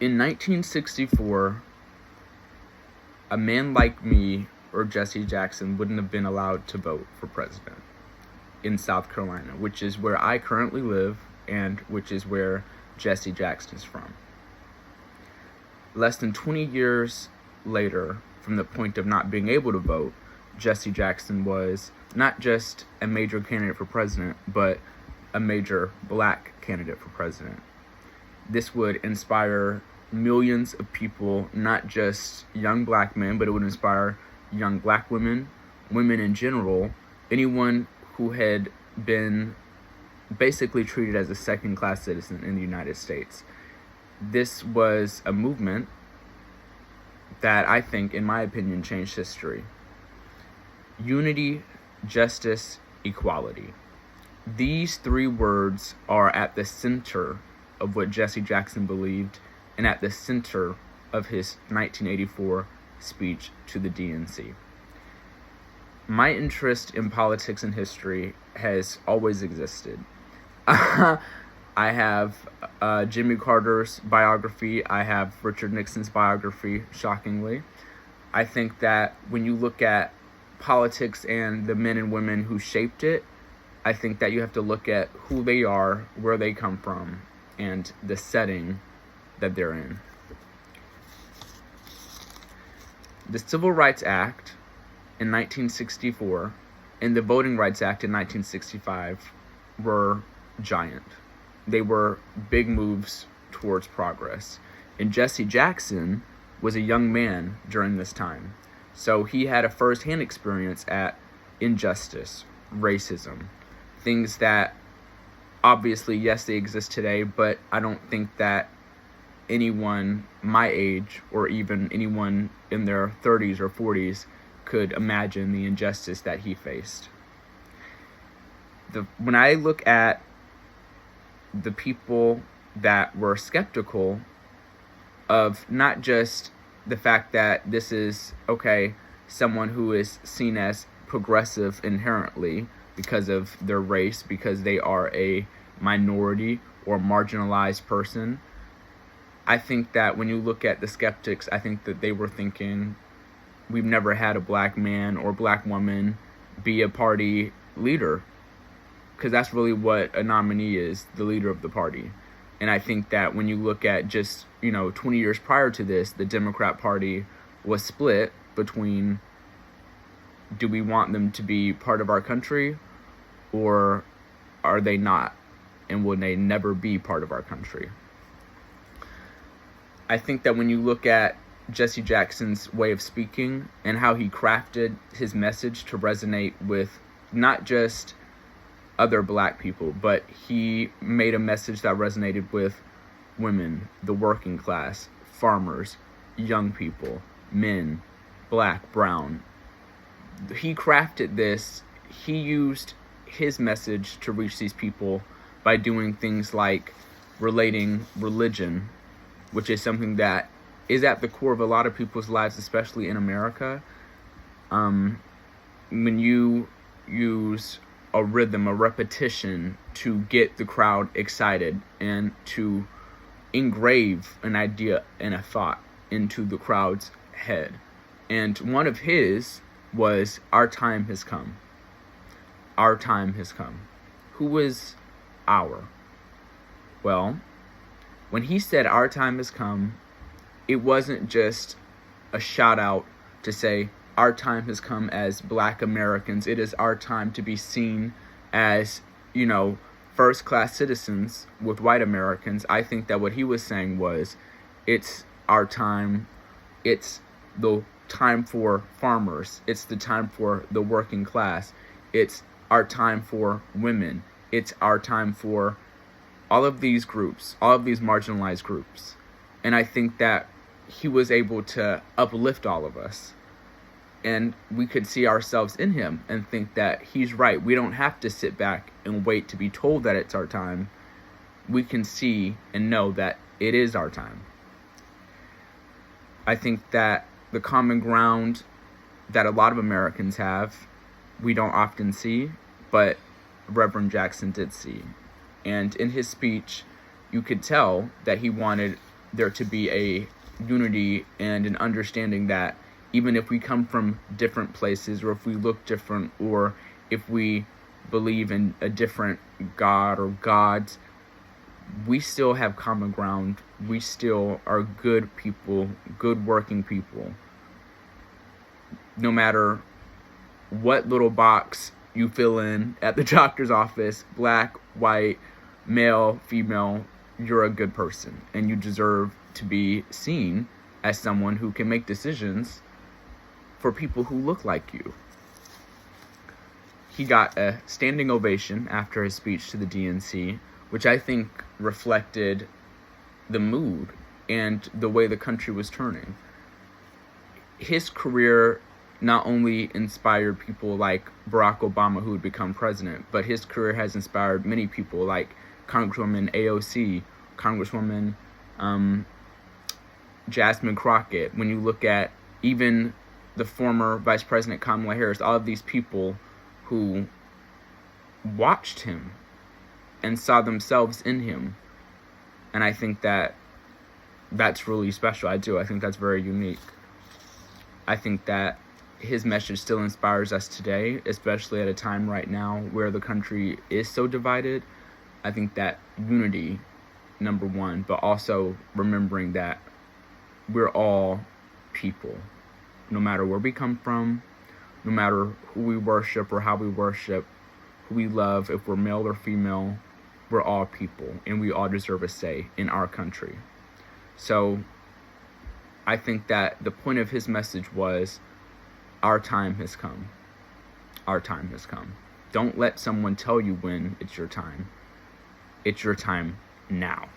In 1964, a man like me or Jesse Jackson wouldn't have been allowed to vote for president in South Carolina, which is where I currently live and which is where Jesse Jackson is from. Less than 20 years later, from the point of not being able to vote, Jesse Jackson was not just a major candidate for president, but a major black candidate for president. This would inspire millions of people, not just young black men, but it would inspire young black women, women in general, anyone who had been basically treated as a second-class citizen in the United States. This was a movement that I think, in my opinion, changed history. Unity, justice, equality. These three words are at the center of what Jesse Jackson believed and at the center of his 1984 speech to the DNC. My interest in politics and history has always existed. I have Jimmy Carter's biography. I have Richard Nixon's biography, shockingly. I think that when you look at politics and the men and women who shaped it, I think that you have to look at who they are, where they come from, and the setting that they're in. The Civil Rights Act in 1964 and the Voting Rights Act in 1965 were giant. They were big moves towards progress. And Jesse Jackson was a young man during this time. So he had a first-hand experience at injustice, racism, things that obviously, yes, they exist today, but I don't think that anyone my age or even anyone in their 30s or 40s could imagine the injustice that he faced. When I look at the people that were skeptical of not just the fact that this is, someone who is seen as progressive inherently because of their race, because they are a minority or marginalized person, I think that when you look at the skeptics, I think that they were thinking, we've never had a black man or black woman be a party leader, because that's really what a nominee is, the leader of the party. And I think that when you look at just, 20 years prior to this, the Democrat Party was split between, do we want them to be part of our country or are they not? And will they never be part of our country? I think that when you look at Jesse Jackson's way of speaking and how he crafted his message to resonate with not just other black people, but he made a message that resonated with women, the working class, farmers, young people, men, black, brown. He crafted this. He used his message to reach these people by doing things like relating religion, which is something that is at the core of a lot of people's lives, especially in America. When you use a rhythm, a repetition to get the crowd excited and to engrave an idea and a thought into the crowd's head. And one of his was, our time has come. Our time has come. Who was our? Well, when he said our time has come, it wasn't just a shout out to say our time has come as black Americans. It is our time to be seen as, first class citizens with white Americans. I think that what he was saying was, it's our time. It's the time for farmers. It's the time for the working class. It's our time for women. It's our time for all of these groups, all of these marginalized groups. And I think that he was able to uplift all of us. And we could see ourselves in him and think that he's right. We don't have to sit back and wait to be told that it's our time. We can see and know that it is our time. I think that the common ground that a lot of Americans have, we don't often see, but Reverend Jackson did see. And in his speech, you could tell that he wanted there to be a unity and an understanding that even if we come from different places, or if we look different, or if we believe in a different God or gods, we still have common ground. We still are good people, good working people. No matter what little box you fill in at the doctor's office, black, white, male, female, you're a good person, and you deserve to be seen as someone who can make decisions for people who look like you. He got a standing ovation after his speech to the DNC, which I think reflected the mood and the way the country was turning. His career not only inspired people like Barack Obama, who would become president, but his career has inspired many people like Congresswoman AOC, Congresswoman Jasmine Crockett. When you look at even the former Vice President Kamala Harris, all of these people who watched him and saw themselves in him. And I think that that's really special. I do. I think that's very unique. I think that his message still inspires us today, especially at a time right now where the country is so divided. I think that unity, number one, but also remembering that we're all people. No matter where we come from, no matter who we worship or how we worship, who we love, if we're male or female, we're all people, and we all deserve a say in our country. So I think that the point of his message was, our time has come. Our time has come. Don't let someone tell you when it's your time. It's your time now.